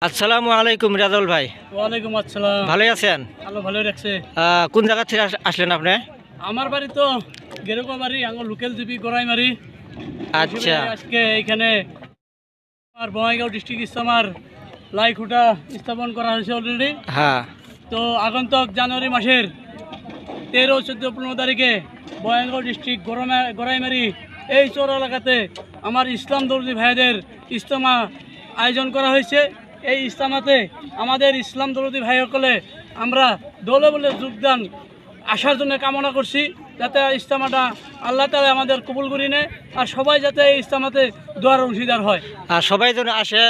আসসালামু আলাইকুম রাজল ভাই। ওয়ালাইকুম আসসালাম। ভালো আছেন? আল্লাহ ভালো রাখছে। কোন জায়গা থেকে আসলেন আপনি? আমার বাড়ি তো গেরুকা বাড়ি, আমার লোকাল জিপি গড়াইমারি। আচ্ছা, আজকে এখানে আমার বঙ্গাইগাঁও ডিস্ট্রিক্ট ইস্তামার লাইখুঁটা স্থাপন করা হয়েছে অলরেডি। হ্যাঁ। তো আগন্তুক জানুয়ারি মাসের 13, 14, 15 তারিখে বঙ্গাইগাঁও ডিস্ট্রিক্ট গড়াইমারি এই চর এলাকাতে আমার ইসলাম দরদি ভাইদের ইজতেমা আয়োজন করা হয়েছে। এই ইজতেমাতে আমাদের ইসলাম দরদি ভাই সকলে আমরা দলে বলে যোগদান আসার জন্য কামনা করছি, যাতে ইজতেমাটা আল্লাহ তাআলা আমাদের কবুল করে নেয় আর সবাই যাতে এই ইজতেমাতে দোয়ার অংশীদার হয়। আর সবাই যেন আসে,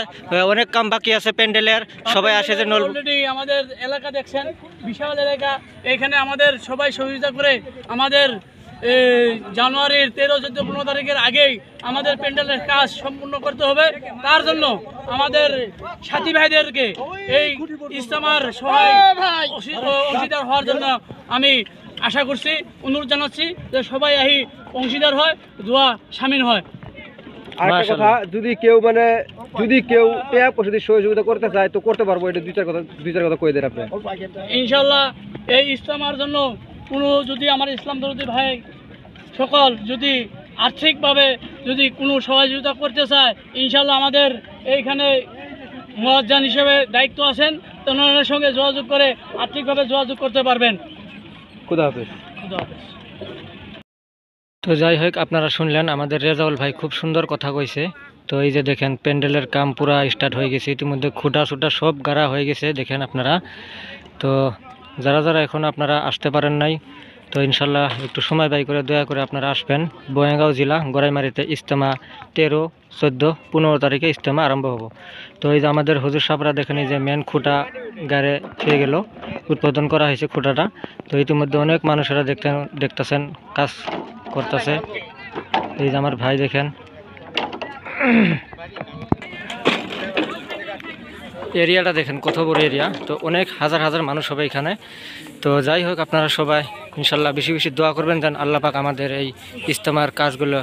অনেক কাম বাকি আছে প্যান্ডেলের, সবাই আসে যেন। অলরেডি আমাদের এলাকা দেখছেন, বিশাল এলাকা। এখানে আমাদের সবাই সহযোগিতা করে আমাদের জানুয়ারির 13, 14, 15 তারিখের আগেই আমাদের প্যান্ডেলের কাজ সম্পূর্ণ করতে হবে। তার জন্য আমাদের সাথী ভাইদেরকে এই ইজতেমার সহায় অংশীদার হওয়ার জন্য আমি আশা করছি, অনুরোধ জানাচ্ছি যে সবাই এই অংশীদার হয়, দোয়া শামিল হয়। আরেকটা কথা, যদি কেউ টাকা পয়সা দিয়ে সহযোগিতা করতে চায় তো করতে পারবো, এটা দুই চার কথা কয়ে দেন আপনি। ইনশাল্লাহ এই ইজতেমার জন্য কোনো যদি আমার ইসলাম দরদি ভাই সকল যদি আর্থিকভাবে যদি কোনো সহযোগিতা করতে চায়, ইনশাল্লাহ আমাদের এইখানে মুয়াজ্জিন হিসেবে দায়িত্ব আছেন, তো ওনাদের সঙ্গে যোগাযোগ করে আর্থিকভাবে যোগাযোগ করতে পারবেন। খুদা হাফেজ। খুদা হাফেজ। তো যাই হোক, আপনারা শুনলেন আমাদের রেজাউল ভাই খুব সুন্দর কথা কইছে। তো এই যে দেখেন প্যান্ডেলের কাম পুরা স্টার্ট হয়ে গেছে, ইতিমধ্যে খুঁটা সুটা সব গাড়া হয়ে গেছে দেখেন আপনারা। তো যারা যারা এখন আপনারা আসতে পারেন নাই, তো ইনশাল্লাহ একটু সময় ব্যয় করে দয়া করে আপনারা আসবেন। বঙ্গাইগাঁও জেলা গড়াইমারিতে ইজতেমা 13, 14, 15 তারিখে ইজতেমা আরম্ভ হবো। তো এই যে আমাদের হুজুর সাহেবরা দেখেন, এই যে মেন খুঁটা গাড়ে খেয়ে গেল, উদ্বোধন করা হয়েছে খুঁটাটা। তো ইতিমধ্যে অনেক মানুষেরা দেখতেছেন কাজ করতেছে। এই যে আমার ভাই দেখেন, এরিয়াটা দেখেন কত বড় এরিয়া। তো অনেক হাজার হাজার মানুষ হবে এখানে। তো যাই হোক, আপনারা সবাই ইনশাল্লাহ বেশি বেশি দোয়া করবেন যেন আল্লাহ পাক আমাদের এই ইজতেমার কাজগুলো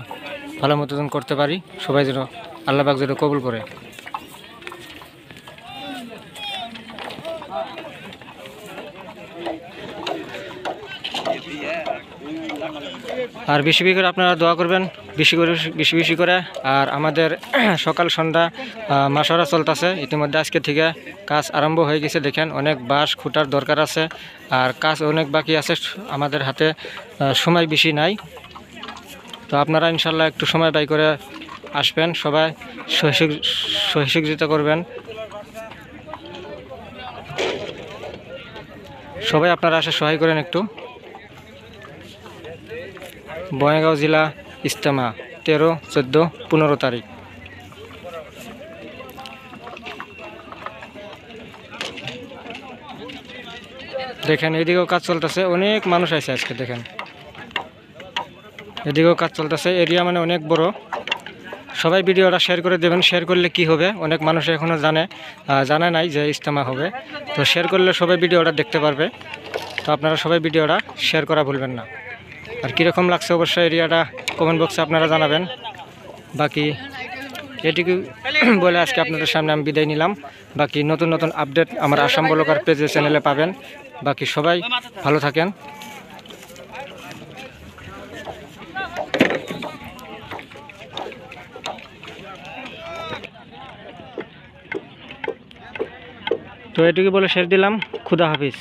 ভালো মতন করতে পারি, সবাই যেন আল্লাহ পাক যেন কবুল করে। আর বেশি বেশি করে আপনারা দোয়া করবেন, বেশি বেশি করে। আর আমাদের সকাল সন্ধ্যা মাসরা চলতেছে, ইতিমধ্যে আজকে থেকে কাজ আরম্ভ হয়ে গেছে। দেখেন অনেক বাঁশ খুঁটার দরকার আছে, আর কাজ অনেক বাকি আছে, আমাদের হাতে সময় বেশি নাই। তো আপনারা ইনশাল্লাহ একটু সময় ব্যয় করে আসবেন, সবাই সহযোগিতা করবেন। সবাই আপনারা আসে সহায় করেন একটু। বঙ্গাইগাঁও জেলা ইজতেমা 13, 14, 15 তারিখ। দেখেন এদিকেও কাজ চলতেছে, অনেক মানুষ আছে আজকে। দেখেন এদিকেও কাজ চলতেছে, এরিয়া মানে অনেক বড়। সবাই ভিডিওটা শেয়ার করে দেবেন। শেয়ার করলে কি হবে, অনেক মানুষ এখনও জানে নাই যে ইজতেমা হবে। তো শেয়ার করলে সবাই ভিডিওটা দেখতে পারবে। তো আপনারা সবাই ভিডিওটা শেয়ার করা ভুলবেন না। আর কীরকম লাগছে অবশ্যই এরিয়াটা কমেন্ট বক্সে আপনারা জানাবেন। বাকি এটুকু বলে আজকে আপনাদের সামনে আমি বিদায় নিলাম। বাকি নতুন নতুন আপডেট আমার আসাম ব্লগার পেজে চ্যানেলে পাবেন। বাকি সবাই ভালো থাকেন। তো এটুকু বলে শেষ দিলাম। খুদা হাফিজ।